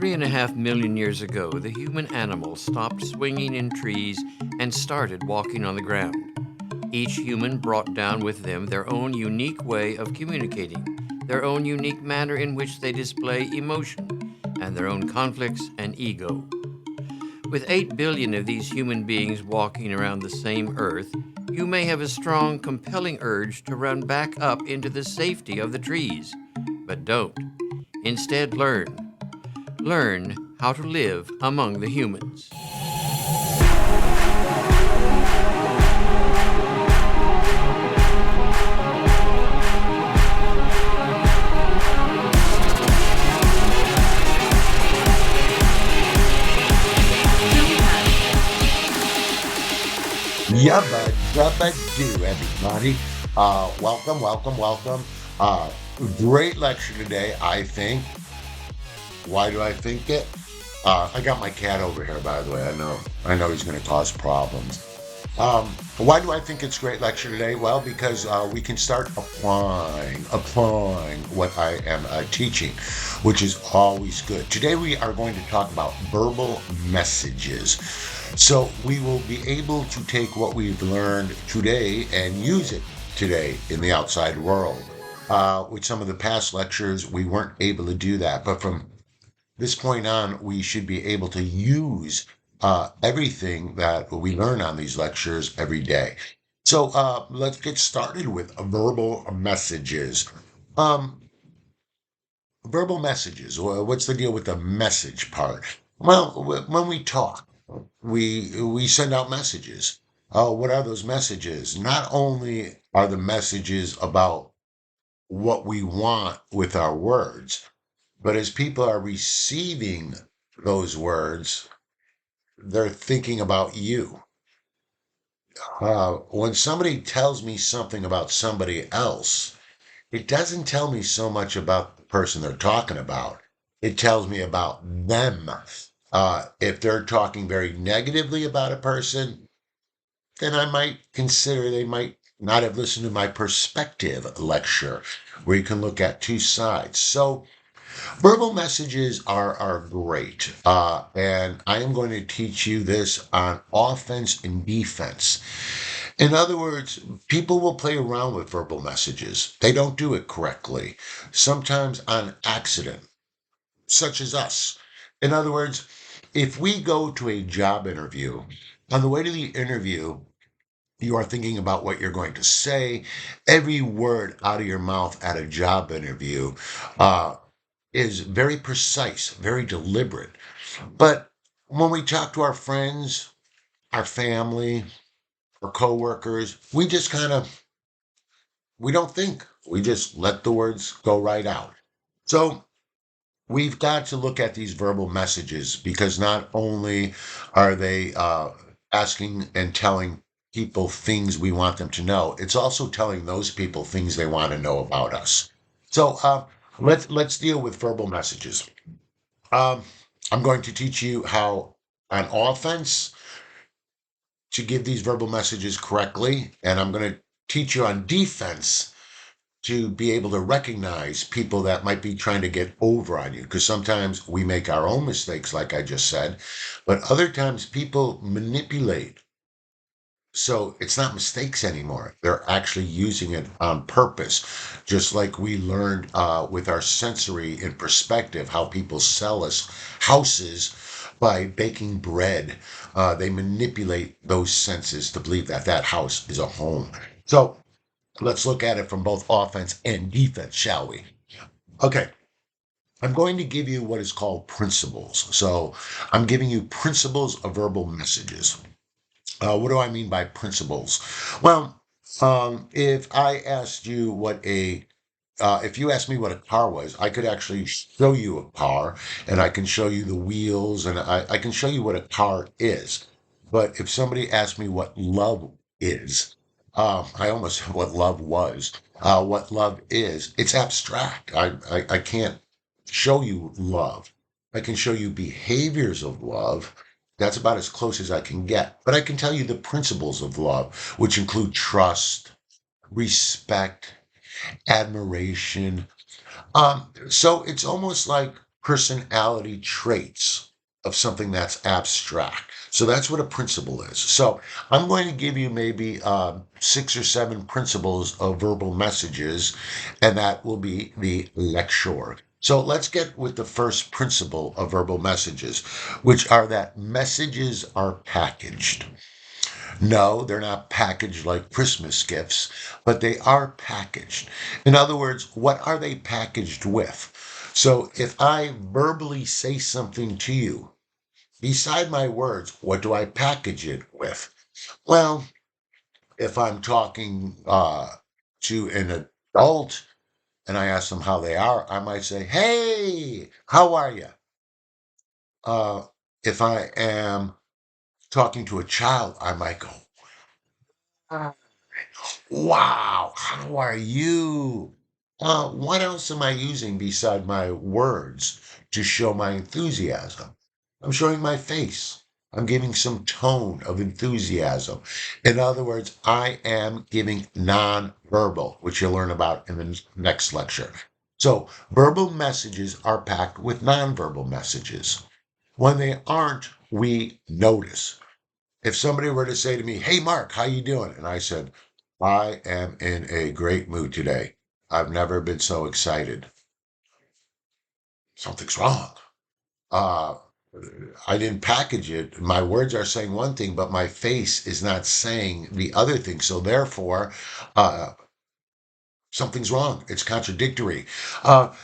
3.5 million years ago, the human animal stopped swinging in trees and started walking on the ground. Each human brought down with them their own unique way of communicating, their own unique manner in which they display emotion, and their own conflicts and ego. With 8 billion of these human beings walking around the same earth, you may have a strong, compelling urge to run back up into the safety of the trees. But don't. Instead, learn. Learn how to live among the humans. Yubba do, everybody. Welcome. Uh, Great lecture today, I think. Why do I think it? I got my cat over here, by the way. I know he's going to cause problems. Why do I think it's a great lecture today? Well, because we can start applying what I am teaching, which is always good. Today we are going to talk about verbal messages. So we will be able to take what we've learned today and use it today in the outside world. With some of the past lectures, we weren't able to do that, but from this point on, we should be able to use everything that we learn on these lectures every day. So let's get started with verbal messages. Um, Verbal messages. What's the deal with the message part? Well, when we talk, we send out messages. What are those messages? Not only are the messages about what we want with our words, but as people are receiving those words, they're thinking about you. When somebody tells me something about somebody else, it doesn't tell me so much about the person they're talking about. It tells me about them. If they're talking very negatively about a person, then I might consider they might not have listened to my perspective lecture, where you can look at two sides. So verbal messages are great. And I am going to teach you this on offense and defense. In other words, people will play around with verbal messages. They don't do it correctly, sometimes on accident, such as us. In other words, if we go to a job interview, on the way to the interview, you are thinking about what you're going to say. Every word out of your mouth at a job interview uh, is very precise, very deliberate. But when we talk to our friends, our family, our coworkers, we just we don't think. We just let the words go right out. So we've got to look at these verbal messages because not only are they asking and telling people things we want them to know, it's also telling those people things they want to know about us. So let's deal with verbal messages. Um, I'm going to teach you how on offense to give these verbal messages correctly, and I'm going to teach you on defense to be able to recognize people that might be trying to get over on you. Because sometimes we make our own mistakes, like I just said, but other times people manipulate. So it's not mistakes anymore. They're actually using it on purpose, just like we learned with our sensory and perspective, how people sell us houses by baking bread. They manipulate those senses to believe that that house is a home. So let's look at it from both offense and defense, shall we? Okay, I'm going to give you what is called principles. So I'm giving you principles of verbal messages. What do I mean by principles? Well, if I asked you if you asked me what a car was, I could actually show you a car and I can show you the wheels and I can show you what a car is. But if somebody asked me what love is, I almost said what love was. What love is, it's abstract. I can't show you love. I can show you behaviors of love. That's about as close as I can get. But I can tell you the principles of love, which include trust, respect, admiration. So it's almost like personality traits of something that's abstract. So that's what a principle is. So I'm going to give you maybe 6 or 7 principles of verbal messages, and that will be the lecture. So let's get with the first principle of verbal messages, which are that messages are packaged. No, they're not packaged like Christmas gifts, but they are packaged. In other words, what are they packaged with? So if I verbally say something to you, beside my words, what do I package it with? Well, if I'm talking to an adult and I ask them how they are, I might say, "Hey, how are you?" If I am talking to a child, I might go, "Wow, how are you?" What else am I using beside my words to show my enthusiasm? I'm showing my face. I'm giving some tone of enthusiasm. In other words, I am giving nonverbal, which you'll learn about in the next lecture. So, verbal messages are packed with nonverbal messages. When they aren't, we notice. If somebody were to say to me, "Hey, Mark, how you doing?" And I said, "I am in a great mood today. I've never been so excited." Something's wrong. Uh, I didn't package it. My words are saying one thing, but my face is not saying the other thing. So therefore, uh, something's wrong. It's contradictory.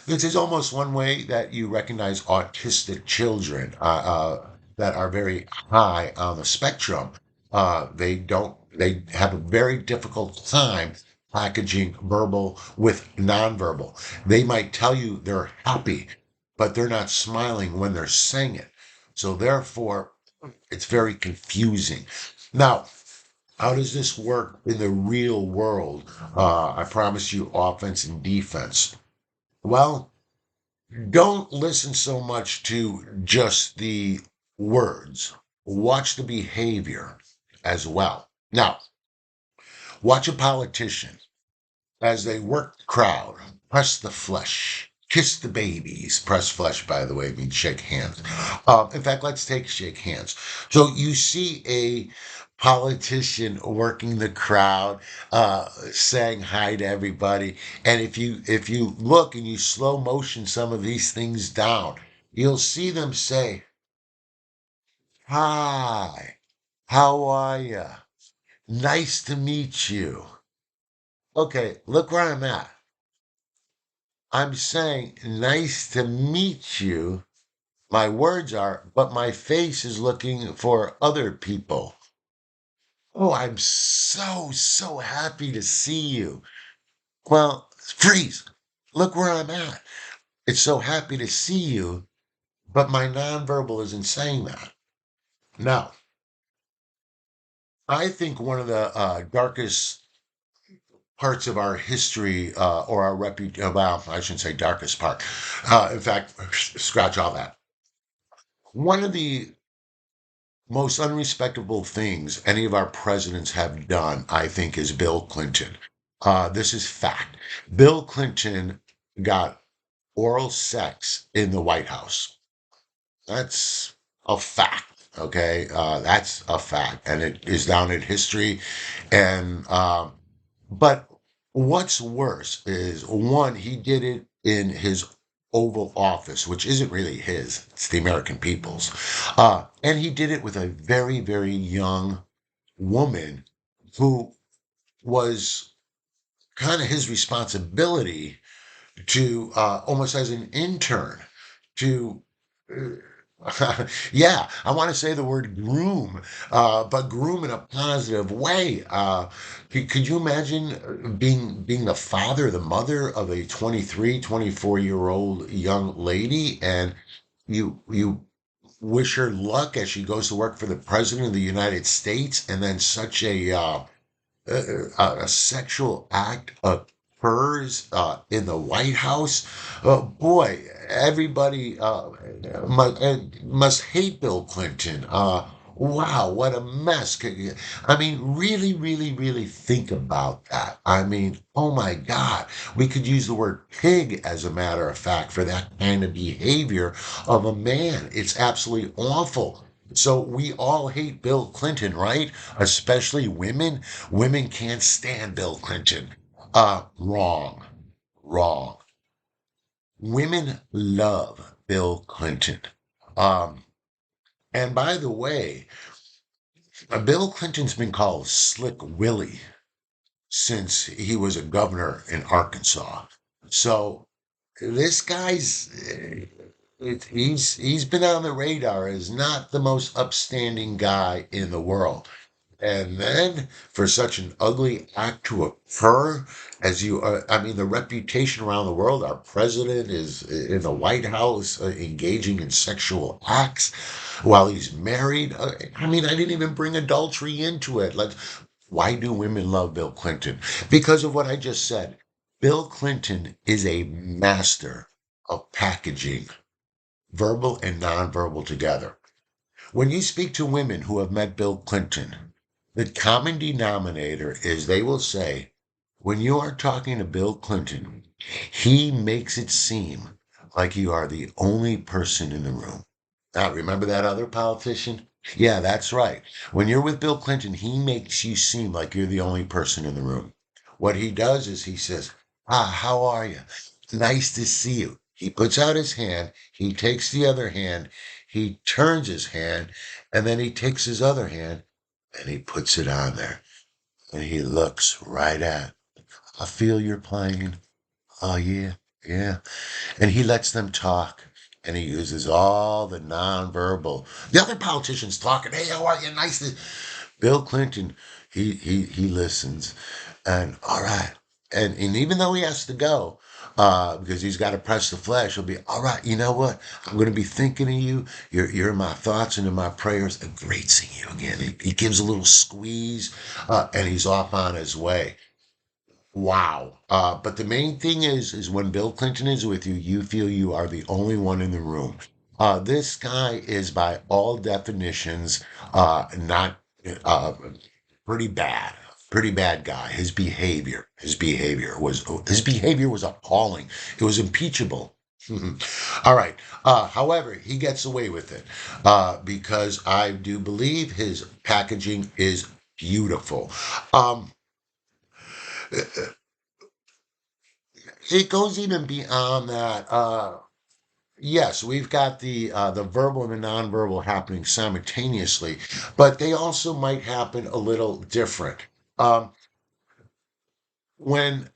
This is almost one way that you recognize autistic children that are very high on the spectrum. They have a very difficult time packaging verbal with nonverbal. They might tell you they're happy, but they're not smiling when they're saying it. So therefore, it's very confusing. Now, how does this work in the real world? I promise you offense and defense. Well, don't listen so much to just the words. Watch the behavior as well. Now, watch a politician as they work the crowd, press the flesh, kiss the babies. Press flesh, by the way, means shake hands. In fact, let's take shake hands. So you see a politician working the crowd, saying hi to everybody, and if you look and you slow motion some of these things down, you'll see them say, "Hi, how are you? Nice to meet you." Okay, look where I'm at. I'm saying, "Nice to meet you." My words are, but my face is looking for other people. "Oh, I'm so happy to see you." Well, freeze. Look where I'm at. It's so happy to see you, but my nonverbal isn't saying that. Now, I think one of the darkest parts of our history or our well, I shouldn't say darkest part. In fact, scratch all that. One of the most unrespectable things any of our presidents have done, I think, is Bill Clinton. This is fact. Bill Clinton got oral sex in the White House. That's a fact. Okay, that's a fact, and it is down in history. And but what's worse is one, he did it in his Oval Office, which isn't really his; it's the American people's. And he did it with a very young woman who was kind of his responsibility to almost as an intern to yeah, I want to say the word groom, but groom in a positive way. Could you imagine being the father, the mother of a 23, 24-year old young lady, and you wish her luck as she goes to work for the president of the United States, and then such a sexual act occurs in the White House? Boy, everybody must hate Bill Clinton. Wow, what a mess. I mean, really, really, really think about that. I mean, oh my God. We could use the word pig, as a matter of fact, for that kind of behavior of a man. It's absolutely awful. So we all hate Bill Clinton, right? Especially women. Women can't stand Bill Clinton. Wrong, wrong. Women love Bill Clinton. Um, and by the way, Bill Clinton's been called Slick Willie since he was a governor in Arkansas. So this guy's he's been on the radar as not the most upstanding guy in the world. And then for such an ugly act to occur, as you, I mean, the reputation around the world, our president is in the White House engaging in sexual acts while he's married. I mean, I didn't even bring adultery into it. Why do women love Bill Clinton? Because of what I just said. Bill Clinton is a master of packaging verbal and nonverbal together. When you speak to women who have met Bill Clinton, the common denominator is they will say, when you are talking to Bill Clinton, he makes it seem like you are the only person in the room. Now, remember that other politician? Yeah, that's right. When you're with Bill Clinton, he makes you seem like you're the only person in the room. What he does is he says, how are you? Nice to see you. He puts out his hand, he takes the other hand, he turns his hand, and then he takes his other hand and he puts it on there. And he looks right at, I feel you're playing. Oh, yeah, yeah. And he lets them talk. And he uses all the nonverbal. The other politicians talking, hey, how are you? Nice to. Bill Clinton, he listens. And all right. And even though he has to go, because he's got to press the flesh, he'll be, all right, you know what? I'm going to be thinking of you. You're in my thoughts and in my prayers. Great seeing you again. He gives a little squeeze, and he's off on his way. Wow. But the main thing is when Bill Clinton is with you, you feel you are the only one in the room. This guy is, by all definitions, not pretty bad. Pretty bad guy. His behavior was appalling. It was impeachable. All right. However, he gets away with it because I do believe his packaging is beautiful. Um, it goes even beyond that. Yes, we've got the verbal and the nonverbal happening simultaneously, but they also might happen a little different. Um, when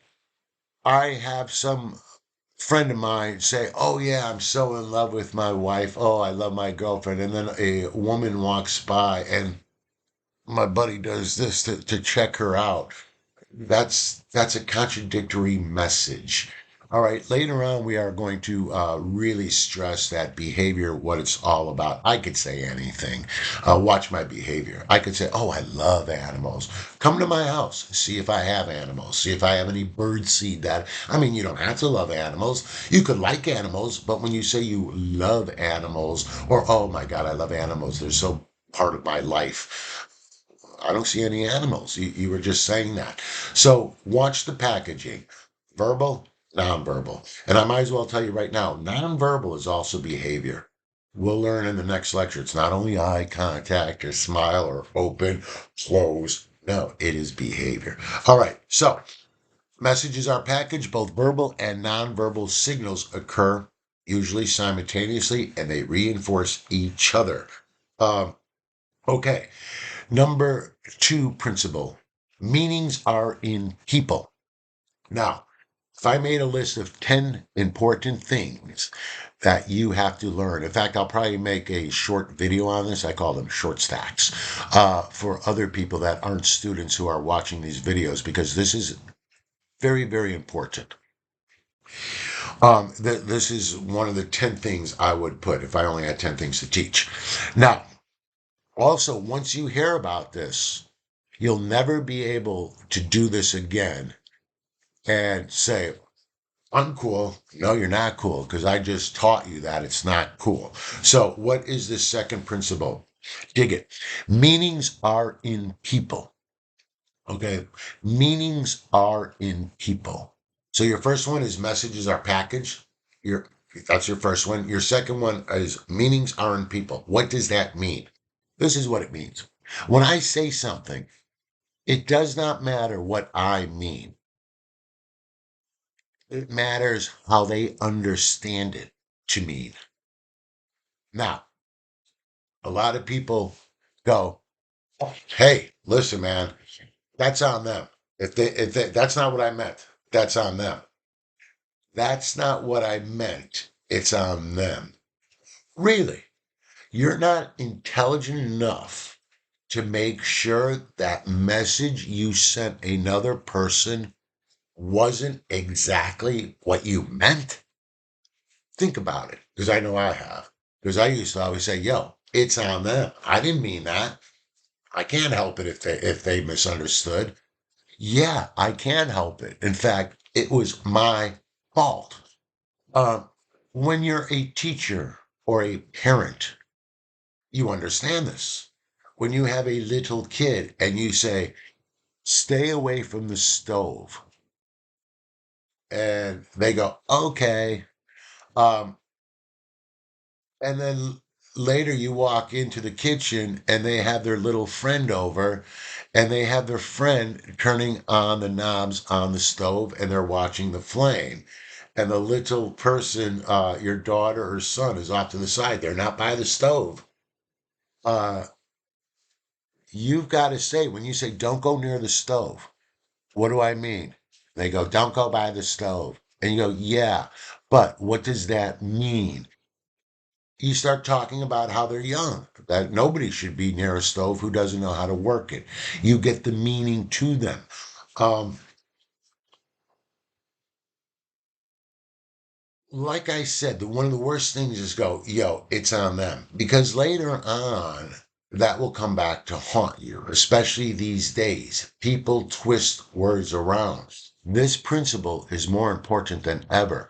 I have some friend of mine say, "Oh yeah, I'm so in love with my wife. Oh, I love my girlfriend," and then a woman walks by and my buddy does this to check her out. That's a contradictory message. All right, later on we are going to really stress that behavior, what it's all about. I could say anything. Watch my behavior. I could say, "Oh, I love animals. Come to my house. See if I have animals. See if I have any bird seed that." I mean, you don't have to love animals. You could like animals, but when you say you love animals, or "Oh my God, I love animals. They're so part of my life." I don't see any animals. You were just saying that. So watch the packaging, verbal, nonverbal. And I might as well tell you right now, nonverbal is also behavior. We'll learn in the next lecture. It's not only eye contact or smile or open, close. No, it is behavior. All right. So messages are packaged. Both verbal and nonverbal signals occur usually simultaneously, and they reinforce each other. Um, okay. Number two principle, meanings are in people. Now, if I made a list of 10 important things that you have to learn, in fact, I'll probably make a short video on this. I call them short stacks for other people that aren't students who are watching these videos, because this is very, very important. This is one of the 10 things I would put if I only had 10 things to teach. Now, also, once you hear about this, you'll never be able to do this again and say, "I'm cool." No, you're not cool because I just taught you that it's not cool. So, what is the second principle? Dig it. Meanings are in people. Okay. Meanings are in people. So your first one is messages are packaged. Your That's your first one. Your second one is meanings are in people. What does that mean? This is what it means. When I say something, it does not matter what I mean. It matters how they understand it to mean. Now, a lot of people go, "Hey, listen, man, that's on them. That's not what I meant. That's on them. That's not what I meant. It's on them." Really, you're not intelligent enough to make sure that message you sent another person wasn't exactly what you meant? Think about it, because I know I have. Because I used to always say, "Yo, it's on them. I didn't mean that. I can't help it if they misunderstood." Yeah, I can help it. In fact, it was my fault. Uh, when you're a teacher or a parent, you understand this. When you have a little kid and you say, "Stay away from the stove," and they go, "Okay." Um, and then later you walk into the kitchen and they have their little friend over and they have their friend turning on the knobs on the stove and they're watching the flame. And the little person, your daughter or son, is off to the side. They're not by the stove. Uh, you've got to say, when you say, "Don't go near the stove," what do I mean? They go, "Don't go by the stove." And you go, "Yeah, but what does that mean?" You start talking about how they're young, that nobody should be near a stove who doesn't know how to work it. You get the meaning to them. Um, like I said, one of the worst things is go, "Yo, it's on them." Because later on, that will come back to haunt you, especially these days. People twist words around. This principle is more important than ever.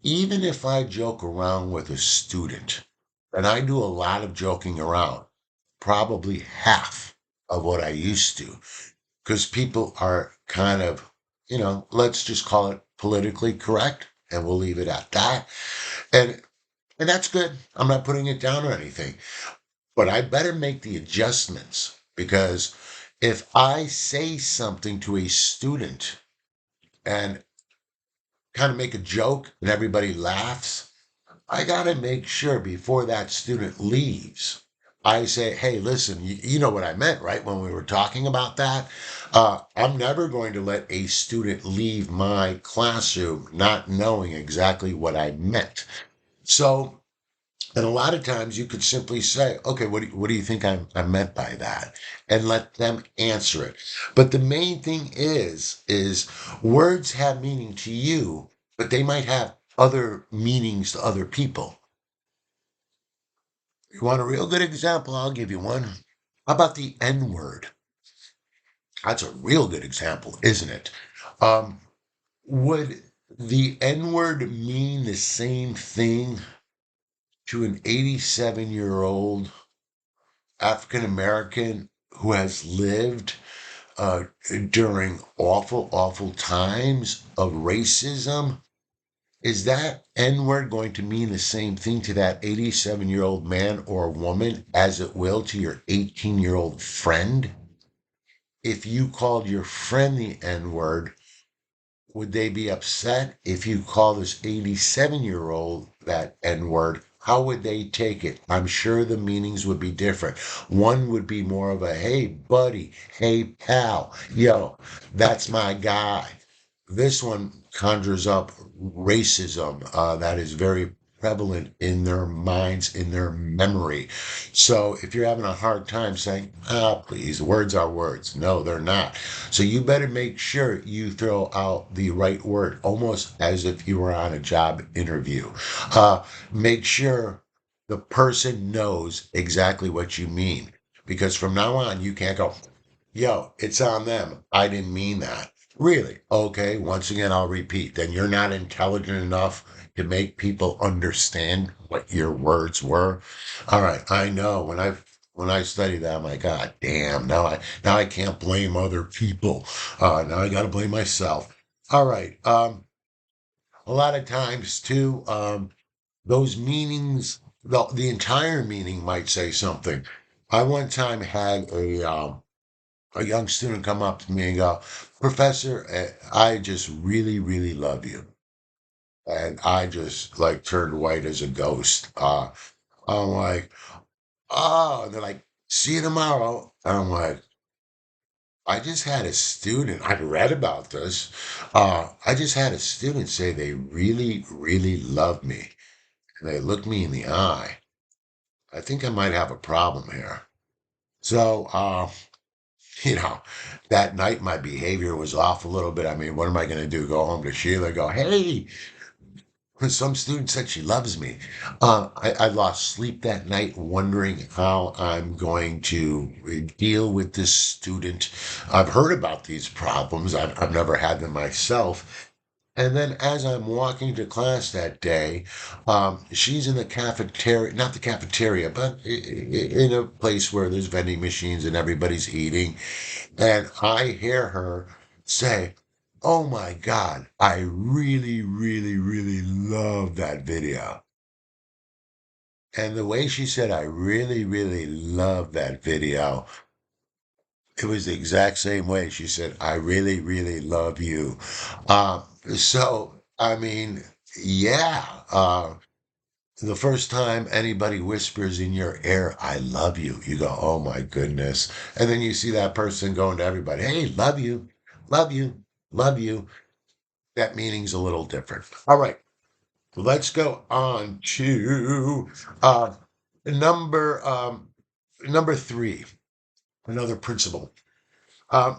Even if I joke around with a student, and I do a lot of joking around, probably half of what I used to, because people are kind of, let's just call it politically correct, and we'll leave it at that. And and that's good. I'm not putting it down or anything, but I better make the adjustments because if I say something to a student and kind of make a joke and everybody laughs, I got to make sure before that student leaves, I say, "Hey, listen, you know what I meant, right? When we were talking about that, I'm never going to let a student leave my classroom not knowing exactly what I meant." So, and a lot of times you could simply say, "Okay, what do you think I meant by that?" And let them answer it. But the main thing is words have meaning to you, but they might have other meanings to other people. You want a real good example? I'll give you one. How about the N word? That's a real good example, isn't it? Um, would the N word mean the same thing to an 87-year-old African American who has lived during awful, awful times of racism? Is that N word going to mean the same thing to that 87-year-old man or woman as it will to your 18-year-old friend? If you called your friend the N word, would they be upset? If you call this 87-year-old that N word, how would they take it? I'm sure the meanings would be different. One would be more of a, "Hey, buddy, hey, pal, yo, that's my guy." This one conjures up racism that is very prevalent in their minds, in their memory. So if you're having a hard time saying, please, words are words. No, they're not. So you better make sure you throw out the right word, almost as if you were on a job interview. Make sure the person knows exactly what you mean. Because from now on, you can't go, "Yo, it's on them. I didn't mean that." Really? Okay, once again, I'll repeat. Then you're not intelligent enough to make people understand what your words were. All right, I know when I've When I study that, I'm like, God damn, now I can't blame other people. Now I gotta blame myself. All right. A lot of times too, those meanings, the entire meaning might say something. I one time had a young student come up to me and go, Professor, I just really, really love you. And I just like turned white as a ghost. I'm like, oh, and they're like, see you tomorrow. And I'm like, I just had a student, I read about this. I just had a student say they really, really love me. And they looked me in the eye. I think I might have a problem here. So, you know, that night my behavior was off a little bit. I mean, what am I going to do? Go home to Sheila and go, hey, some student said she loves me. I lost sleep that night wondering how I'm going to deal with this student. I've heard about these problems, I've never had them myself. And then as I'm walking to class that day, she's in the cafeteria, not the cafeteria, but in a place where there's vending machines and everybody's eating. And I hear her say, oh my God, I really, really, really love that video. And the way she said, I really, really love that video, it was the exact same way she said, I really, really love you. Uh, I mean, yeah. The first time anybody whispers in your ear, I love you, you go, oh my goodness. And then you see that person going to everybody, hey, love you, love you, love you. That meaning's a little different. All right, let's go on to number number three, another principle.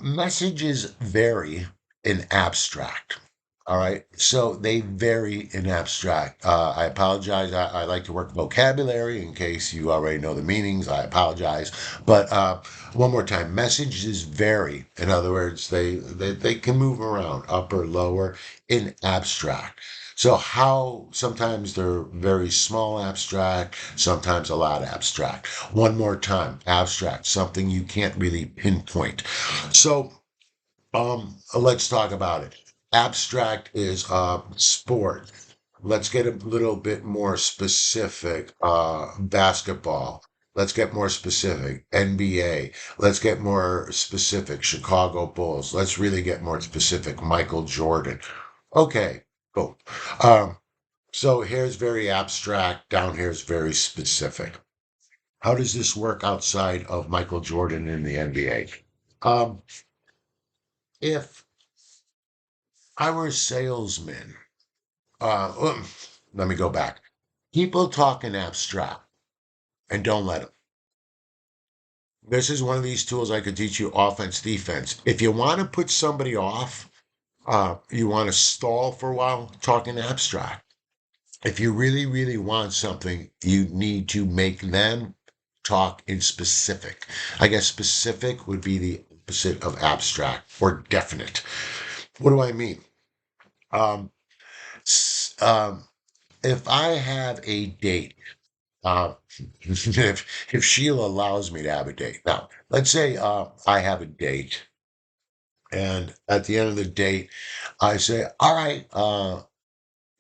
Messages vary in abstract. All right. So they vary in abstract. I apologize. I like to work vocabulary in case you already know the meanings. I apologize. But one more time, messages vary. In other words, they can move around up or lower in abstract. So how sometimes they're very small abstract, sometimes a lot abstract. One more time, abstract, something you can't really pinpoint. So let's talk about it. Abstract is sport. Let's get a little bit more specific. Basketball. Let's get more specific. NBA. Let's get more specific. Chicago Bulls. Let's really get more specific. Michael Jordan. Okay, cool. Um, so here's very abstract. Down here is very specific. How does this work outside of Michael Jordan in the NBA? Um, if I were a salesman, let me go back. People talk in abstract and don't let them. This is one of these tools I could teach you offense, defense. If you want to put somebody off, you want to stall for a while, talk in abstract. If you really, really want something, you need to make them talk in specific. I guess specific would be the opposite of abstract or definite. What do I mean? Um, s- um, if I have a date, if Sheila allows me to have a date, now let's say I have a date, and at the end of the date, I say, "All right,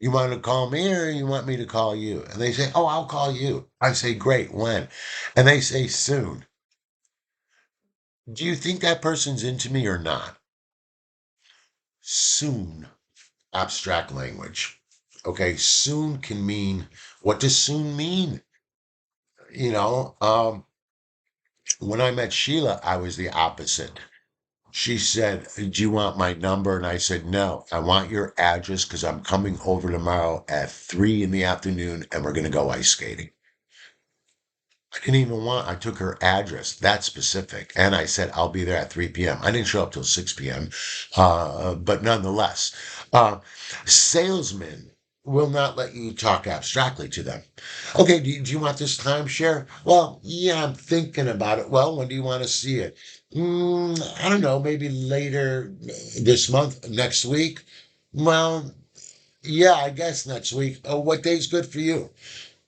you want to call me or you want me to call you?" And they say, "Oh, I'll call you." I say, "Great, when?" And they say, "Soon." Do you think that person's into me or not? Soon, abstract language. Okay, soon can mean, what does soon mean? You know, when I met Sheila, I was the opposite. She said, do you want my number? And I said, no, I want your address because I'm coming over tomorrow at 3 in the afternoon and we're going to go ice skating. I didn't even want, I took her address, that specific, and I said, I'll be there at 3 p.m. I didn't show up till 6 p.m., but nonetheless, uh, salesmen will not let you talk abstractly to them. Okay, do you want this timeshare? Well, yeah, I'm thinking about it. Well, when do you want to see it? I don't know, maybe later this month, next week. Well, yeah, I guess next week. Oh, what day's good for you?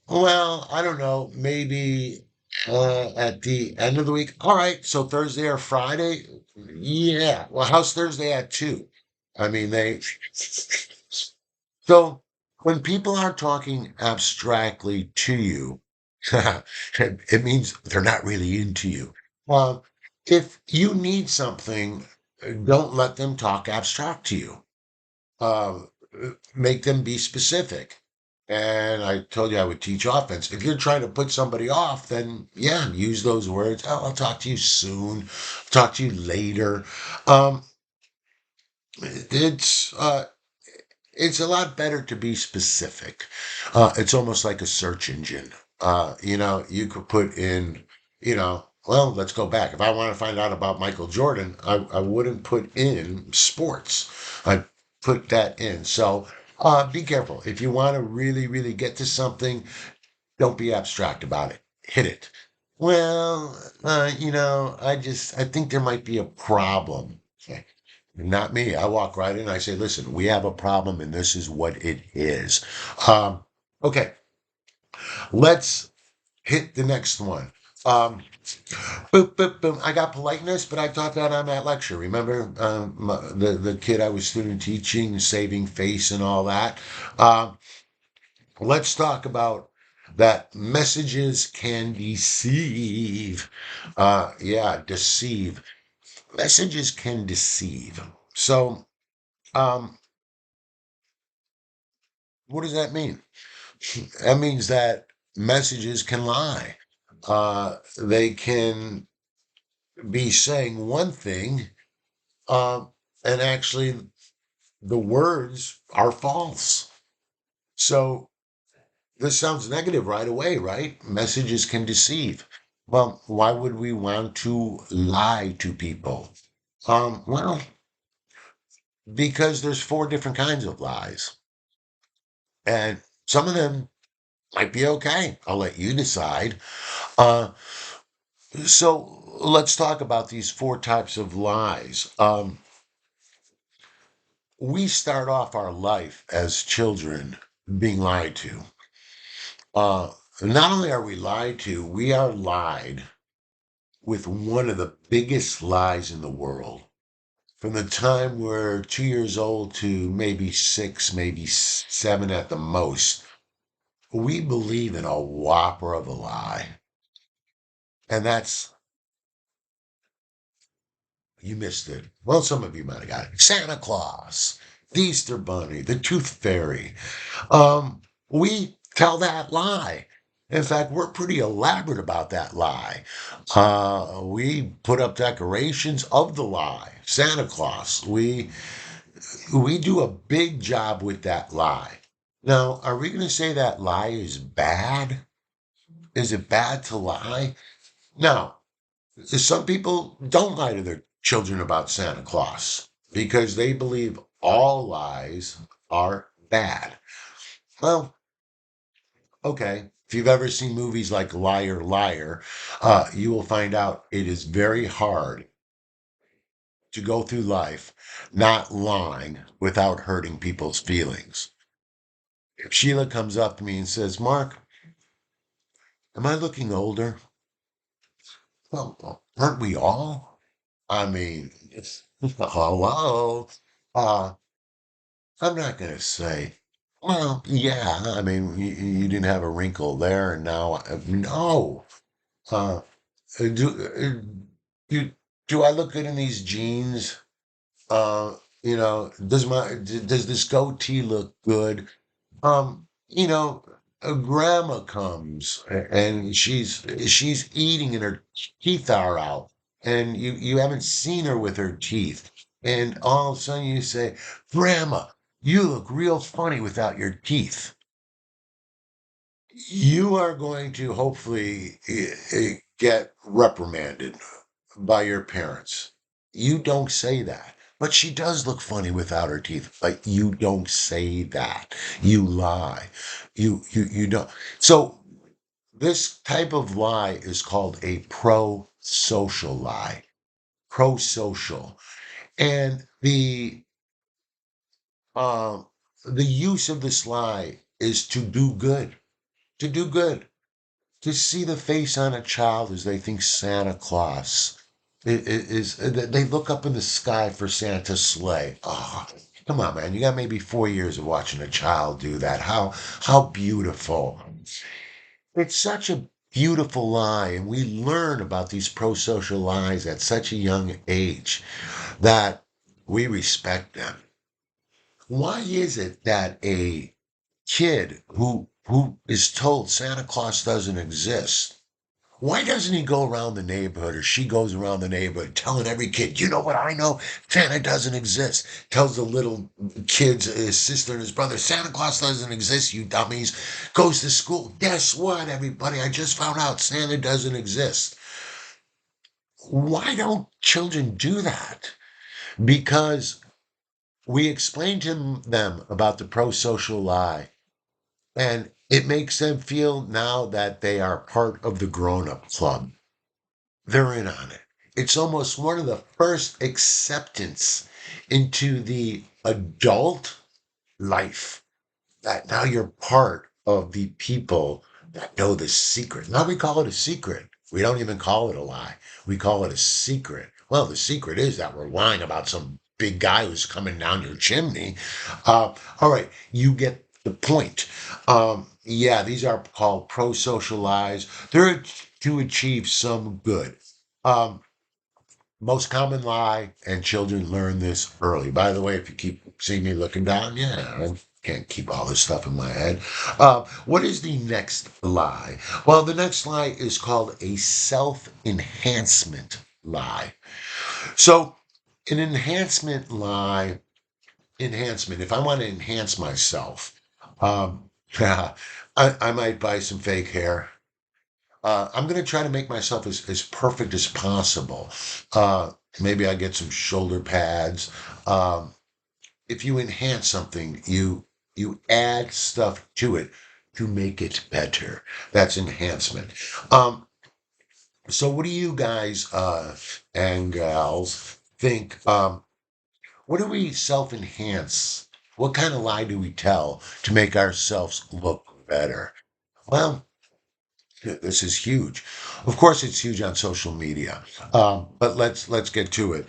Well, I don't know, maybe. At the end of the week. All right, so Thursday or Friday? Yeah. Well, how's Thursday at 2? I mean, they. So when people are talking abstractly to you, it means they're not really into you. Well, if you need something, don't let them talk abstract to you. Uh, Make them be specific. And I told you I would teach offense. If you're trying to put somebody off, then yeah, use those words. Oh, I'll talk to you soon. Talk to you later. Um, it's uh, it's a lot better to be specific. It's almost like a search engine. You could put in, well, let's go back. If I want to find out about Michael Jordan, I wouldn't put in sports. I put that in. So be careful. If you want to really, really get to something, don't be abstract about it. Hit it. Well, I think there might be a problem. Okay. Not me. I walk right in. I say, listen, we have a problem, and this is what it is. Um, okay, let's hit the next one. Um, boom, boom, boom. I got politeness, but I taught that on that lecture. Remember the kid I was student teaching, saving face, and all that. Um, let's talk about that messages can deceive. Yeah, deceive. Messages can deceive. So, um, what does that mean? That means that messages can lie. They can be saying one thing, uh, and actually the words are false. So this sounds negative right away, right? Messages can deceive. Well, why would we want to lie to people? Well, because there's four different kinds of lies, and some of them might be okay. I'll let you decide. Uh, So let's talk about these four types of lies. We start off our life as children being lied to. Uh, Not only are we lied to, we are lied with one of the biggest lies in the world. From the time we're 2 years old to maybe six, maybe seven at the most, we believe in a whopper of a lie. And that's, you missed it. Well, some of you might have got it. Santa Claus, the Easter Bunny, the Tooth Fairy. We tell that lie. In fact, we're pretty elaborate about that lie. We put up decorations of the lie, Santa Claus. We do a big job with that lie. Now, are we going to say that lie is bad? Is it bad to lie? No. Some people don't lie to their children about Santa Claus because they believe all lies are bad. Well, okay. If you've ever seen movies like Liar, Liar, you will find out it is very hard to go through life not lying without hurting people's feelings. If Sheila comes up to me and says, Mark, am I looking older? Well, aren't we all? I mean, hello. Uh, I'm not going to say, well, yeah, I mean, you didn't have a wrinkle there, and now, no. Uh, do do I look good in these jeans? Does this goatee look good? A grandma comes and she's eating and her teeth are out, and you haven't seen her with her teeth, and all of a sudden you say, "Grandma, you look real funny without your teeth." You are going to hopefully get reprimanded by your parents. You don't say that. But she does look funny without her teeth. But you don't say that. You lie. You don't. So this type of lie is called a pro-social lie. Pro-social. And uh, the use of this lie is to do good. To do good. to see the face on a child as they think Santa Claus is, they look up in the sky for Santa's sleigh. Oh, come on, man. You got maybe 4 years of watching a child do that. How beautiful. It's such a beautiful lie, and we learn about these pro-social lies at such a young age that we respect them. Why is it that a kid who is told Santa Claus doesn't exist, why doesn't he go around the neighborhood, or she goes around the neighborhood telling every kid, you know what I know? Santa doesn't exist. Tells the little kids, his sister and his brother, Santa Claus doesn't exist, you dummies. Goes to school. Guess what, everybody? I just found out Santa doesn't exist. Why don't children do that? Because we explain to them about the pro-social lie, and it makes them feel now that they are part of the grown-up club. They're in on it. It's almost one of the first acceptance into the adult life, that now you're part of the people that know the secret. Now we call it a secret. We don't even call it a lie. We call it a secret. Well, the secret is that we're lying about some big guy who's coming down your chimney. All right, you get the point. Yeah, these are called pro-social lies. They're to achieve some good. Um, Most common lie, and children learn this early. By the way, if you keep seeing me looking down, yeah, I can't keep all this stuff in my head. What is the next lie? Well, the next lie is called a self enhancement lie. So, an enhancement lie, enhancement, if I want to enhance myself, I might buy some fake hair. I'm going to try to make myself as perfect as possible. Maybe I get some shoulder pads. Um, if you enhance something, you add stuff to it to make it better. That's enhancement. Um, so what do you guys and gals think? What do we self-enhance? What kind of lie do we tell to make ourselves look better? Well, this is huge. Of course, it's huge on social media. But let's get to it.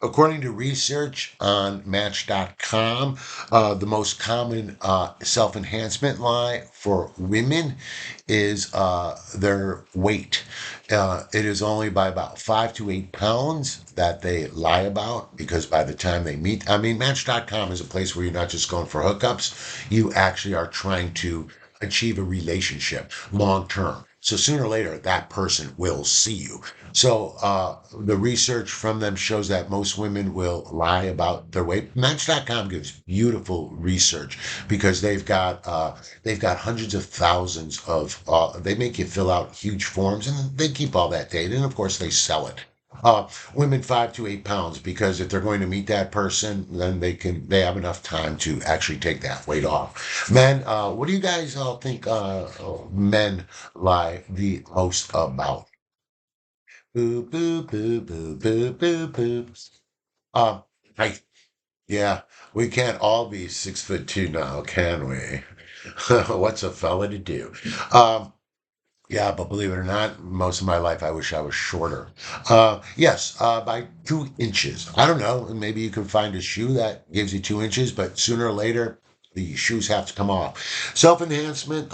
According to research on Match.com, the most common self-enhancement lie for women is their weight. It is only by about 5 to 8 pounds that they lie about, because by the time they meet, I mean, Match.com is a place where you're not just going for hookups, you actually are trying to achieve a relationship long term. So sooner or later, that person will see you. So the research from them shows that most women will lie about their weight. Match.com gives beautiful research, because they've got hundreds of thousands of. They make you fill out huge forms, and they keep all that data, and of course they sell it. Women 5 to 8 pounds, because if they're going to meet that person, then they have enough time to actually take that weight off. Men, what do you guys all think men lie the most about? Boo boo boo boo boo boo boo. Uh, right. Yeah, we can't all be 6'2" now, can we? What's a fella to do? Um, Yeah, but believe it or not, most of my life I wish I was shorter. Yes, by 2 inches. I don't know. Maybe you can find a shoe that gives you 2 inches, but sooner or later the shoes have to come off. Self-enhancement.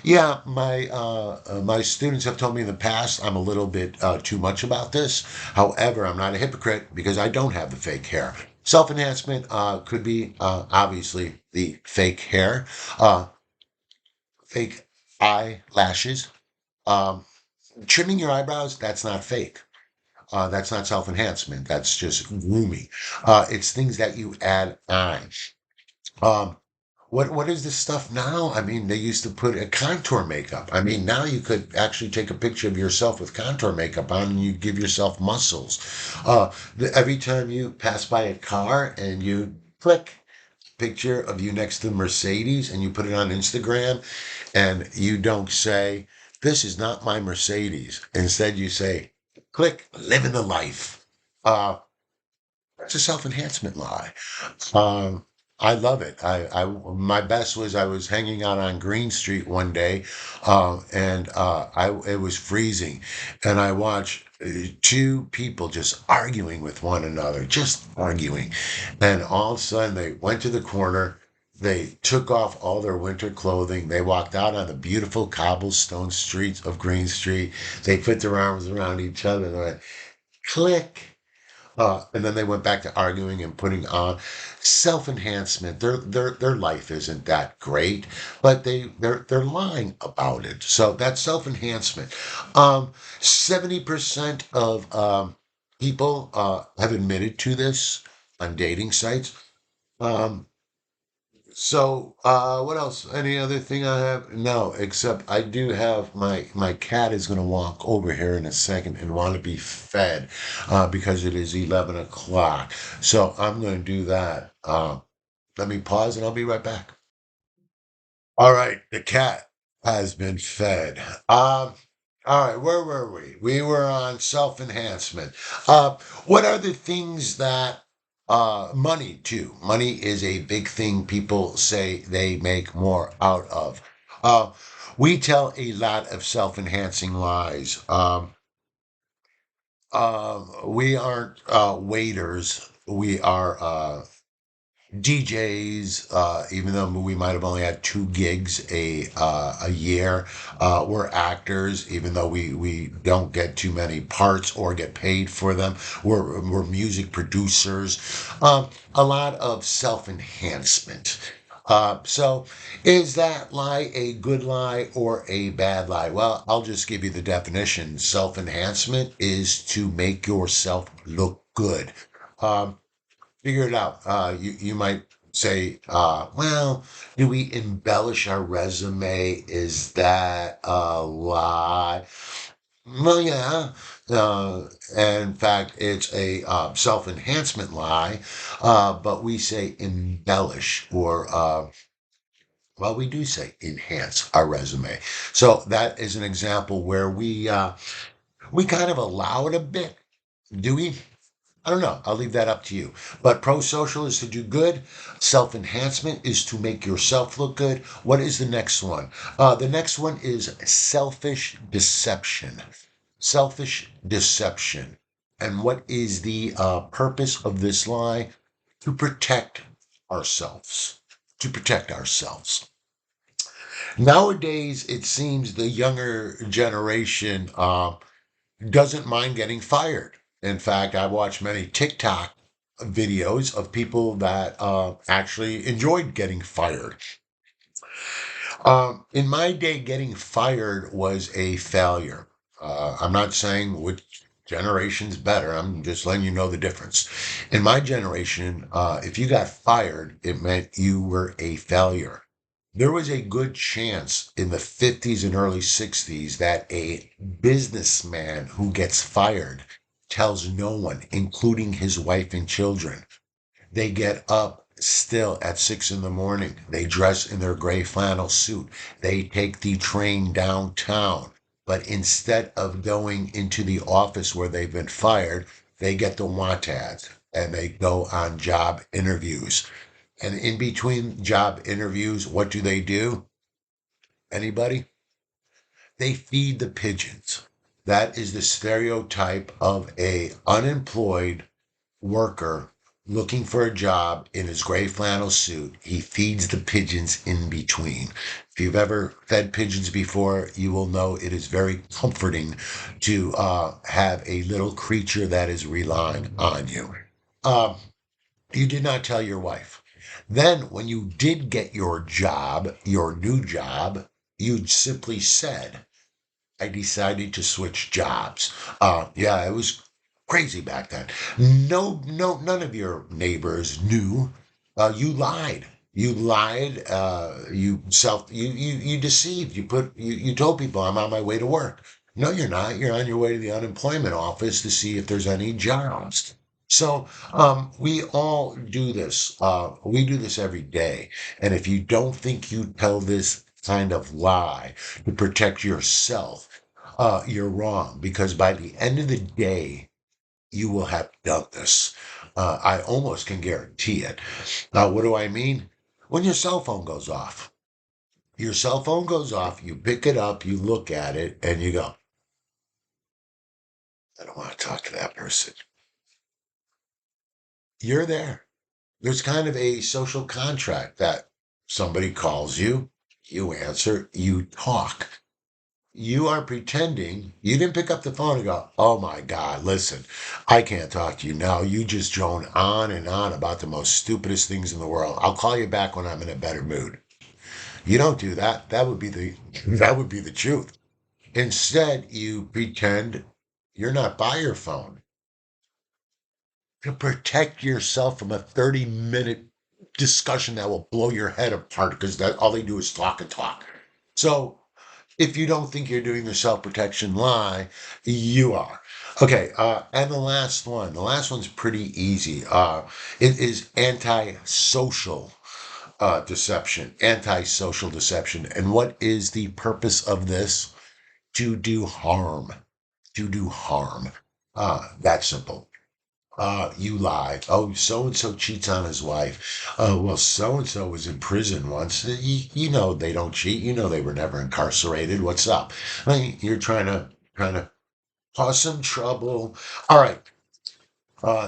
Yeah, my students have told me in the past I'm a little bit too much about this. However, I'm not a hypocrite, because I don't have the fake hair. Self-enhancement could be obviously the fake hair, uh, fake eyelashes. Um, Trimming your eyebrows, that's not fake. That's not self-enhancement. That's just grooming. It's things that you add on. Um, what is this stuff now? I mean, they used to put a contour makeup. I mean, now you could actually take a picture of yourself with contour makeup on, and you give yourself muscles. Every time you pass by a car and you click picture of you next to the Mercedes and you put it on Instagram, and you don't say, "This is not my Mercedes." Instead, you say, "Click, living the life." Uh, that's a self enhancement lie. Um, I love it. My best was I was hanging out on Green Street one day, and it was freezing, and I watched two people just arguing with one another, just arguing, and all of a sudden they went to the corner. They took off all their winter clothing. They walked out on the beautiful cobblestone streets of Green Street. They put their arms around each other and went, click. And then they went back to arguing and putting on self-enhancement. Their life isn't that great, but they're lying about it. So that's self-enhancement. 70% of people have admitted to this on dating sites. Um, what else? Any other thing I have? No, except I do have my cat is gonna walk over here in a second and want to be fed, because it is 11 o'clock. So I'm gonna do that. Let me pause and I'll be right back. All right, the cat has been fed. All right, where were we? We were on self-enhancement. What are the things that money too? Money is a big thing people say they make more out of. Uh, we tell a lot of self-enhancing lies. We aren't waiters. We are DJs, even though we might have only had two gigs a year. We're actors, even though we don't get too many parts or get paid for them. We're music producers. A lot of self enhancement. So, is that lie a good lie or a bad lie? Well, I'll just give you the definition. Self enhancement is to make yourself look good. Um, Figure it out. You might say, well, do we embellish our resume? Is that a lie? Well, yeah. In fact, it's a self-enhancement lie, but we say embellish or well, we do say enhance our resume. So that is an example where we kind of allow it a bit. Do we? I don't know. I'll leave that up to you. But pro social is to do good. Self enhancement is to make yourself look good. What is the next one? The next one is selfish deception. Selfish deception. And what is the purpose of this lie? To protect ourselves. To protect ourselves. Nowadays, it seems the younger generation doesn't mind getting fired. In fact, I watched many TikTok videos of people that actually enjoyed getting fired. In my day, getting fired was a failure. I'm not saying which generation's better. I'm just letting you know the difference. In my generation, if you got fired, it meant you were a failure. There was a good chance in the 50s and early 60s that a businessman who gets fired tells no one, including his wife and children. They get up still at 6 in the morning. They dress in their gray flannel suit. They take the train downtown. But instead of going into the office where they've been fired, they get the want ads and they go on job interviews. And in between job interviews, what do? Anybody? They feed the pigeons. That is the stereotype of a unemployed worker looking for a job in his gray flannel suit. He feeds the pigeons in between. If you've ever fed pigeons before, you will know it is very comforting to have a little creature that is relying on you. Um, you did not tell your wife. Then, when you did get your job, your new job, you simply said, I decided to switch jobs. Yeah, it was crazy back then. No, no, none of your neighbors knew. You lied. You lied. You deceived. You told people I'm on my way to work. No, you're not. You're on your way to the unemployment office to see if there's any jobs. So we all do this. We do this every day. And if you don't think you tell this kind of lie to protect yourself, you're wrong because by the end of the day, you will have done this. I almost can guarantee it. Now, what do I mean? When your cell phone goes off, your cell phone goes off, you pick it up, you look at it, and you go, I don't want to talk to that person. You're there. There's kind of a social contract that somebody calls you, you answer, you talk. You are pretending you didn't pick up the phone and go, oh my God, listen, I can't talk to you now. You just drone on and on about the most stupidest things in the world. I'll call you back when I'm in a better mood. You don't do that. That would be the that would be the truth. Instead, you pretend you're not by your phone to protect yourself from a 30-minute discussion that will blow your head apart because that all they do is talk and talk. So if you don't think you're doing the self-protection lie, you are. Okay, and the last one's pretty easy. It is antisocial deception. And what is the purpose of this? To do harm, to do harm. That's simple. You lie. Oh, so and so cheats on his wife. Oh, well, so and so was in prison once. You know they don't cheat. You know they were never incarcerated. What's up? I mean, you're trying to cause some trouble. All right.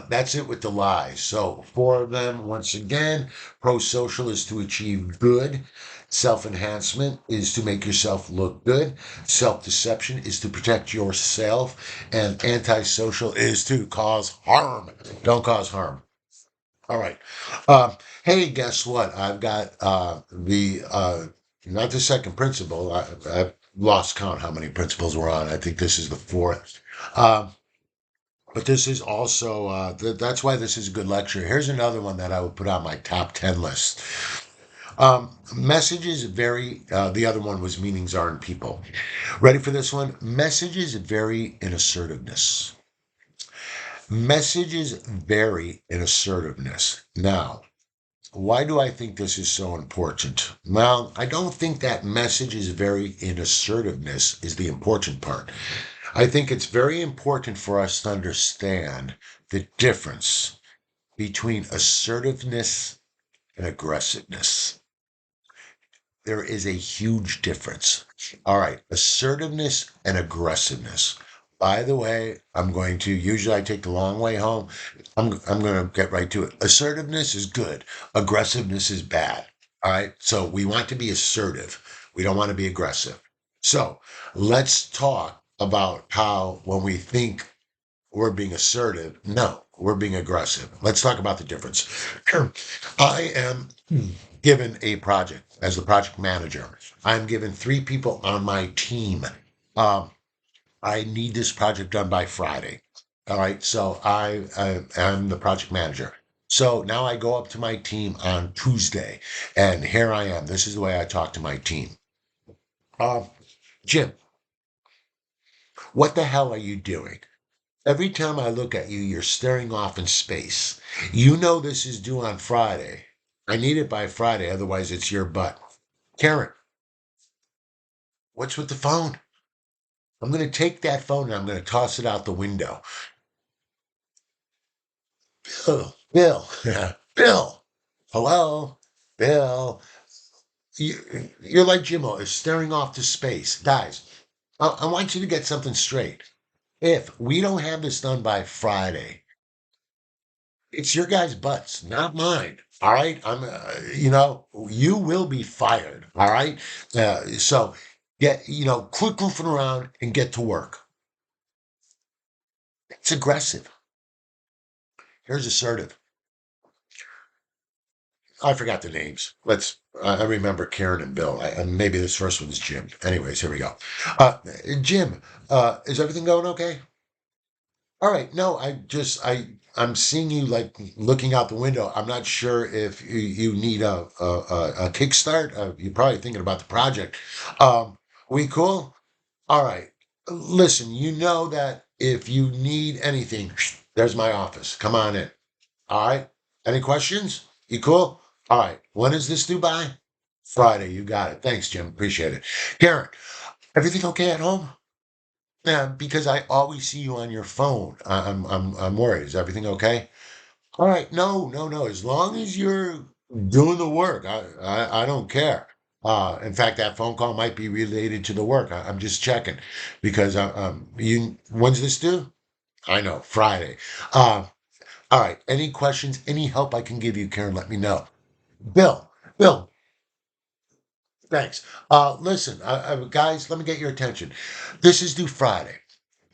That's it with the lies. So, four of them, once again, pro-social is to achieve good. Self-enhancement is to make yourself look good. Self-deception is to protect yourself. And antisocial is to cause harm. Don't cause harm. All right. Hey, guess what? I've got not the second principle. I've lost count how many principles we're on. I think this is the fourth. Um, but this is also, that's why this is a good lecture. Here's another one that I would put on my top 10 list. Messages vary. The other one was meanings are in people. Ready for this one? Messages vary in assertiveness. Messages vary in assertiveness. Now, why do I think this is so important? Well, I don't think that messages vary in assertiveness is the important part. I think it's very important for us to understand the difference between assertiveness and aggressiveness. There is a huge difference. All right, assertiveness and aggressiveness. By the way, I'm going to usually I take the long way home. I'm going to get right to it. Assertiveness is good. Aggressiveness is bad. All right. So we want to be assertive. We don't want to be aggressive. So let's talk about how when we think we're being assertive, no, we're being aggressive. Let's talk about the difference. I am given a project as the project manager. I'm given three people on my team. Um, I need this project done by Friday. All right, so I am the project manager. So now I go up to my team on Tuesday, and here I am. This is the way I talk to my team. Uh, Jim, what the hell are you doing? Every time I look at you, you're staring off in space. You know this is due on Friday. I need it by Friday, otherwise it's your butt. Karen, what's with the phone? I'm going to take that phone and I'm going to toss it out the window. Bill, Bill, hello, Bill. You're like Jimmo is staring off to space. Guys, I want you to get something straight. If we don't have this done by Friday, it's your guys' butts, not mine. All right. You will be fired. All right. So quit goofing around and get to work. It's aggressive. Here's assertive. I forgot the names. I remember Karen and Bill. Maybe this first one's Jim. Anyways, here we go. Jim, is everything going okay? All right. No, I'm seeing you like looking out the window. I'm not sure if you need a kickstart. You're probably thinking about the project. We cool? All right. Listen, you know that if you need anything, there's my office. Come on in. All right. Any questions? You cool? All right. When is this due by? Friday. You got it. Thanks, Jim. Appreciate it. Karen, everything okay at home? Yeah, because I always see you on your phone. I'm worried. Is everything okay? All right, no, no, no. As long as you're doing the work, I don't care. In fact, that phone call might be related to the work. I'm just checking because when's this due? I know, Friday. Uh, all right. Any questions? Any help I can give you, Karen? Let me know. Bill, Bill, thanks. Listen, guys, let me get your attention. This is due Friday.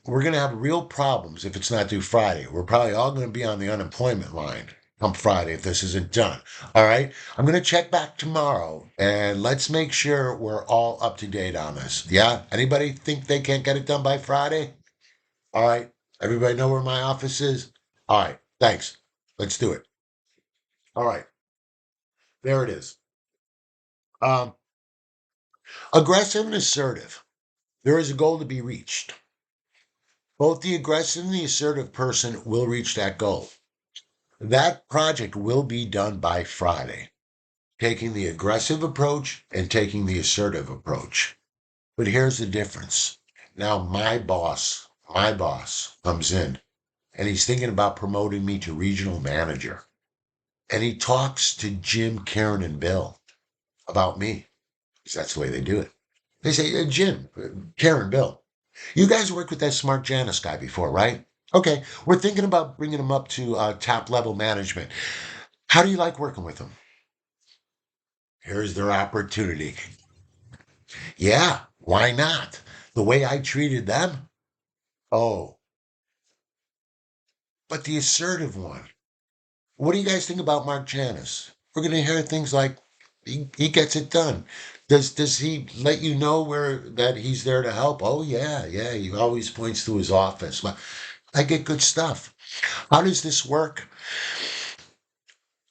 We're going to have real problems if it's not due Friday. We're probably all going to be on the unemployment line come Friday if this isn't done. All right. I'm going to check back tomorrow and let's make sure we're all up to date on this. Yeah. Anybody think they can't get it done by Friday? All right. Everybody know where my office is? All right. Thanks. Let's do it. All right. There it is. Um, Aggressive and assertive. There is a goal to be reached. Both the aggressive and the assertive person will reach that goal. That project will be done by Friday, taking the aggressive approach and taking the assertive approach. But here's the difference. Now, my boss comes in and he's thinking about promoting me to regional manager. And he talks to Jim, Karen, and Bill about me because that's the way they do it. They say, Jim, Karen, Bill, you guys worked with that smart Janice guy before, right? Okay, we're thinking about bringing him up to top level management. How do you like working with him? Here's their opportunity. Yeah, why not? The way I treated them? Oh, but the assertive one. What do you guys think about Mark Janice? We're going to hear things like he gets it done. Does he let you know where that he's there to help? Oh yeah, yeah. He always points to his office. Well, I get good stuff. How does this work?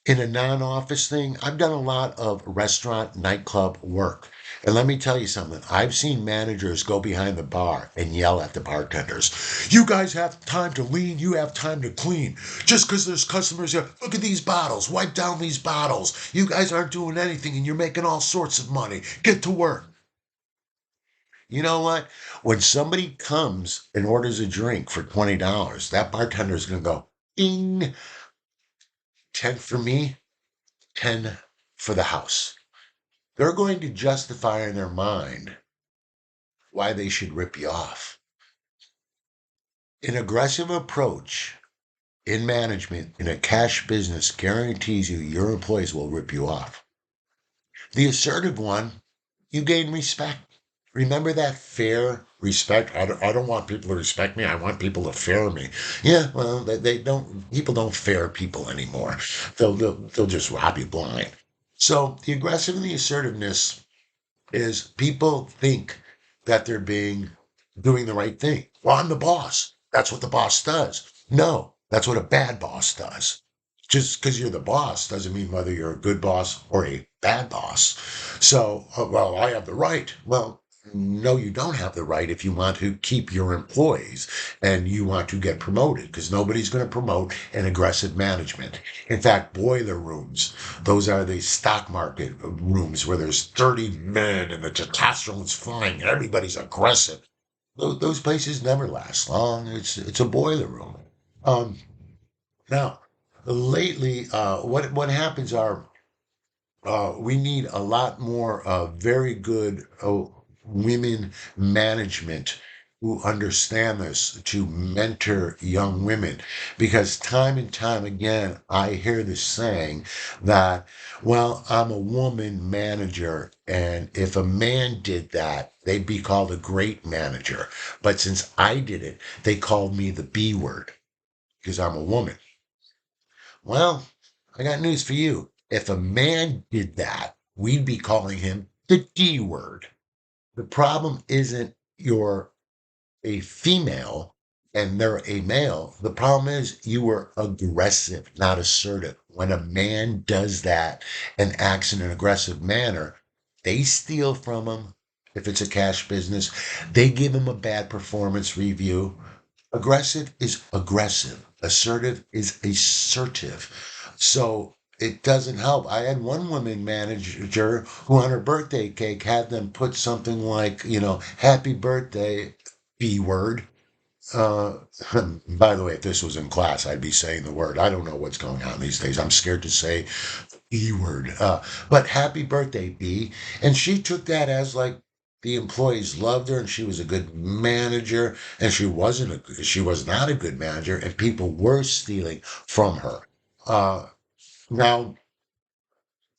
In a non-office thing, I've done a lot of restaurant, nightclub work. And let me tell you something. I've seen managers go behind the bar and yell at the bartenders. You guys have time to lean, you have time to clean. Just because there's customers here, look at these bottles, wipe down these bottles. You guys aren't doing anything and you're making all sorts of money. Get to work. You know what? When somebody comes and orders a drink for $20, that bartender is going to go, ding, 10 for me, 10 for the house. They're going to justify in their mind why they should rip you off. An aggressive approach in management in a cash business guarantees you your employees will rip you off. The assertive one, you gain respect. Remember that fair respect? I don't want people to respect me. I want people to fear me. Yeah, well, they don't, people don't fear people anymore. They'll just rob you blind. So the aggressive and the assertiveness is people think that they're doing the right thing. Well, I'm the boss. That's what the boss does. No, that's what a bad boss does. Just because you're the boss doesn't mean whether you're a good boss or a bad boss. So, well, I have the right. Well, no, you don't have the right if you want to keep your employees and you want to get promoted because nobody's going to promote an aggressive management. In fact, boiler rooms, those are the stock market rooms where there's 30 men and the testosterone's flying. Everybody's aggressive. Those places never last long. It's a boiler room. Um, Now, lately, what happens are we need a lot more very good women management who understand this to mentor young women because time and time again I hear this saying that, well, I'm a woman manager and if a man did that they'd be called a great manager, but since I did it they called me the B word because I'm a woman. Well, I got news for you. If a man did that, we'd be calling him the D word. The problem isn't you're a female and they're a male. The problem is you were aggressive, not assertive. When a man does that and acts in an aggressive manner, they steal from him. If it's a cash business, they give him a bad performance review. Aggressive is aggressive. Assertive is assertive. So it doesn't help. I had one woman manager who on her birthday cake had them put something like, happy birthday, B word. Uh, by the way, if this was in class, I'd be saying the word. I don't know what's going on these days. I'm scared to say E word. But happy birthday, B. And she took that as like the employees loved her and she was a good manager and she was not a good manager and people were stealing from her. Now,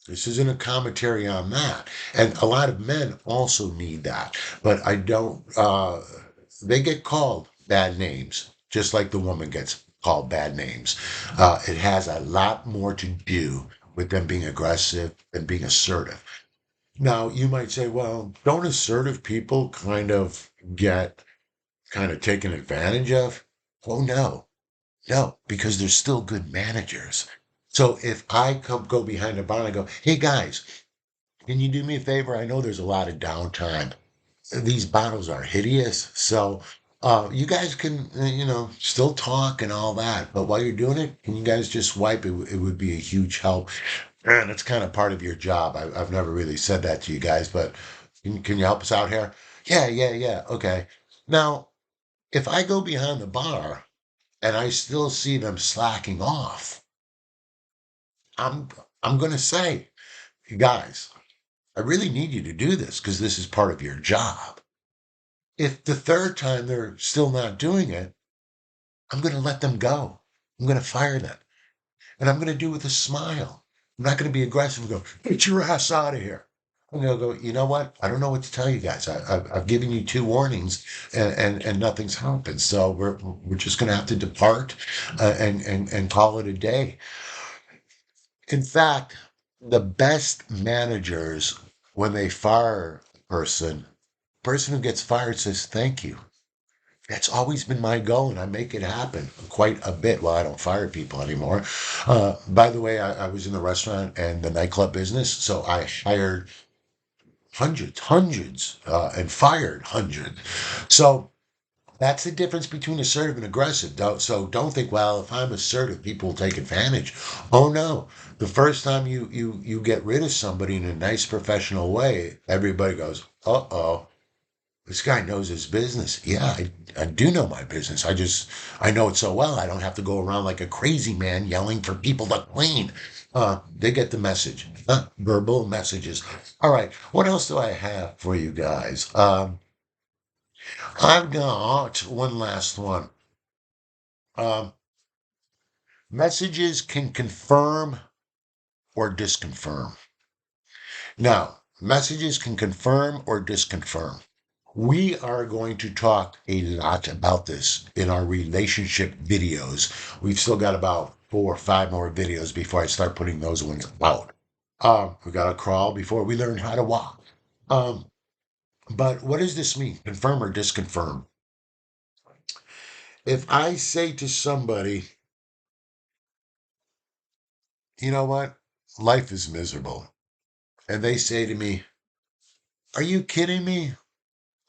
this isn't a commentary on that. And a lot of men also need that. But I don't, they get called bad names, just like the woman gets called bad names. It has a lot more to do with them being aggressive and being assertive. Now, you might say, well, don't assertive people get kind of taken advantage of? Oh, no, no, because they're still good managers. So if I go behind the bar and I go, hey guys, can you do me a favor? I know there's a lot of downtime. These bottles are hideous. So you guys can, still talk and all that. But while you're doing it, can you guys just wipe? It would be a huge help. And it's kind of part of your job. I've never really said that to you guys, but can you help us out here? Yeah, yeah, yeah. Okay. Now, if I go behind the bar and I still see them slacking off, I'm I'm gonna say, guys, I really need you to do this because this is part of your job. If the third time they're still not doing it, I'm going to let them go. I'm going to fire them. And I'm going to do it with a smile. I'm not going to be aggressive and go, get your ass out of here. I'm going to go, you know what? I don't know what to tell you guys. I've given you two warnings and nothing's happened. So we're just going to have to depart and call it a day. In fact, the best managers, when they fire a person who gets fired says, thank you. That's always been my goal, and I make it happen quite a bit. Well, I don't fire people anymore. By the way, I was in the restaurant and the nightclub business, so I hired hundreds, and fired hundreds. So that's the difference between assertive and aggressive. So don't think, well, if I'm assertive, people will take advantage. Oh no. The first time you get rid of somebody in a nice professional way, everybody goes, uh-oh, this guy knows his business. Yeah, I do know my business. I know it so well. I don't have to go around like a crazy man yelling for people to clean. They get the message. Verbal messages. All right. What else do I have for you guys? I've got one last one. Um, Messages can confirm or disconfirm. Now, messages can confirm or disconfirm. We are going to talk a lot about this in our relationship videos. We've still got about 4 or 5 more videos before I start putting those ones out. We got to crawl before we learn how to walk. Um, but what does this mean? Confirm or disconfirm? If I say to somebody, you know what? Life is miserable. And they say to me, are you kidding me?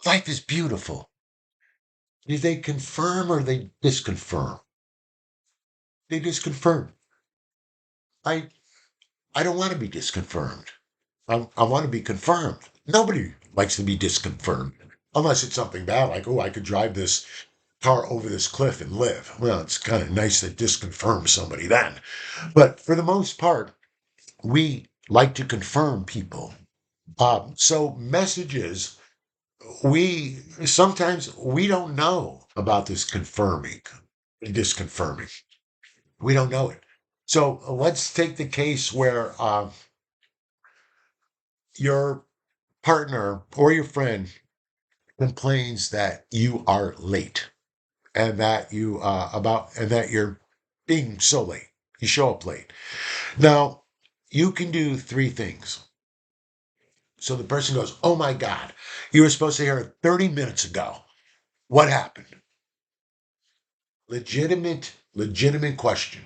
Life is beautiful. Do they confirm or they disconfirm? They disconfirm. I I don't want to be disconfirmed. I want to be confirmed. Nobody likes to be disconfirmed unless it's something bad, like, oh, I could drive this car over this cliff and live. Well, it's kind of nice to disconfirm somebody then. But for the most part, we like to confirm people. So messages, we sometimes we don't know about this confirming and disconfirming. We don't know it. So let's take the case where your partner or your friend complains that you are late and that you're being so late. You show up late. Now, you can do three things. So the person goes, "Oh my God, you were supposed to hear 30 minutes ago. What happened?" Legitimate question.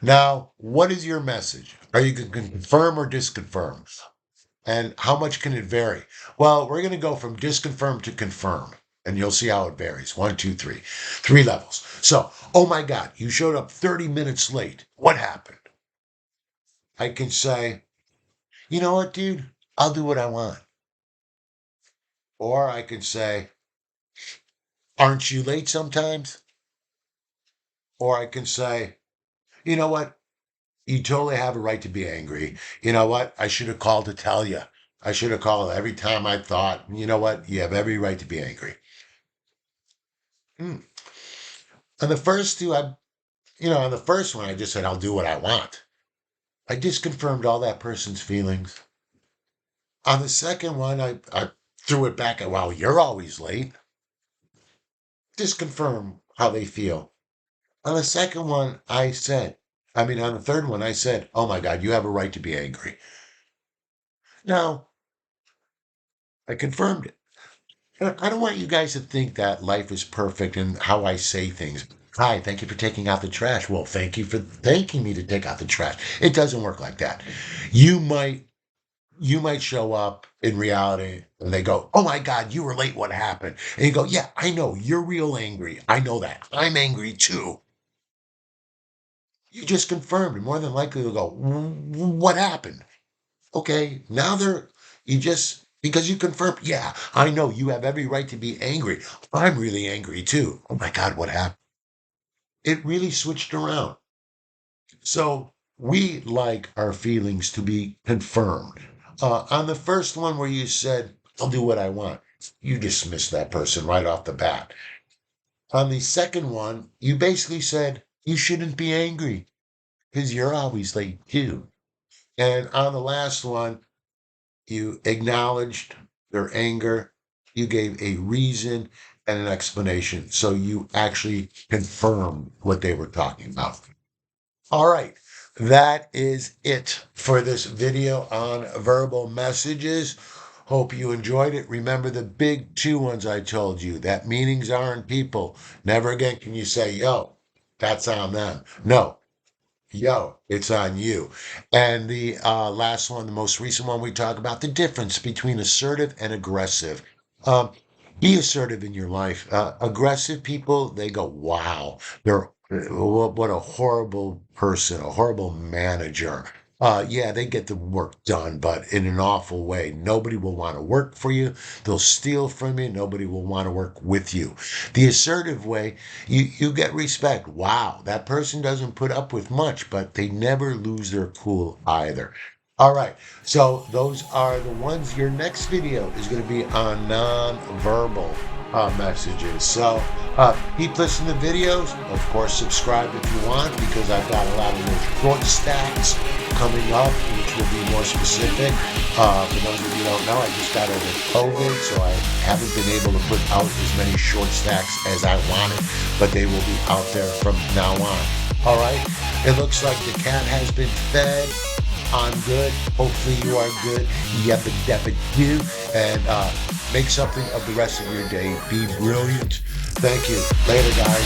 Now, what is your message? Are you going to confirm or disconfirm? And how much can it vary? Well, we're going to go from disconfirm to confirm, and you'll see how it varies. One, two, three. 3 levels. So, oh my God, you showed up 30 minutes late. What happened? I can say, you know what, dude? I'll do what I want. Or I can say, aren't you late sometimes? Or I can say, you know what? You totally have a right to be angry. You know what? I should have called to tell you. I should have called every time I thought, you know what? You have every right to be angry. Hmm. On the first two, on the first one, I just said, I'll do what I want. I disconfirmed all that person's feelings. On the second one, I threw it back at, well, you're always late. Disconfirm how they feel. On the second one, on the third one, I said, oh my God, you have a right to be angry. Now, I confirmed it. I don't want you guys to think that life is perfect and how I say things. Hi, thank you for taking out the trash. Well, thank you for thanking me to take out the trash. It doesn't work like that. You might you might show up in reality and they go, "Oh my God, you were late. What happened?" And you go, "Yeah, I know. You're real angry. I know that. I'm angry too." You just confirmed, and more than likely they'll go, "What happened?" Okay, now you just, because you confirmed, yeah, I know you have every right to be angry. I'm really angry too. Oh my God, what happened? It really switched around. So we like our feelings to be confirmed. On the first one where you said, I'll do what I want, you dismissed that person right off the bat. On the second one, you basically said, you shouldn't be angry because you're always late too. And on the last one, you acknowledged their anger. You gave a reason and an explanation. So you actually confirmed what they were talking about. All right. That is it for this video on verbal messages. Hope you enjoyed it. Remember the big two ones I told you, that meanings aren't people. Never again can you say, yo, that's on them. No, yo, it's on you. And the last one, the most recent one, we talk about the difference between assertive and aggressive. Um, be assertive in your life. Aggressive people, they go, wow, they're what a horrible person, a horrible manager. Yeah, they get the work done, but in an awful way. Nobody will want to work for you. They'll steal from you. Nobody will want to work with you. The assertive way, you get respect. Wow, that person doesn't put up with much, but they never lose their cool either. All right, so those are the ones. Your next video is going to be on non-verbal messages. So keep listening to videos. Of course, subscribe if you want, because I've got a lot of those short stacks coming up, which will be more specific. For those of you who don't know, I just got over COVID, so I haven't been able to put out as many short stacks as I wanted, but they will be out there from now on. All right, it looks like the cat has been fed. I'm good. Hopefully you are good. Yep, do. And make something of the rest of your day. Be brilliant. Thank you. Later, guys.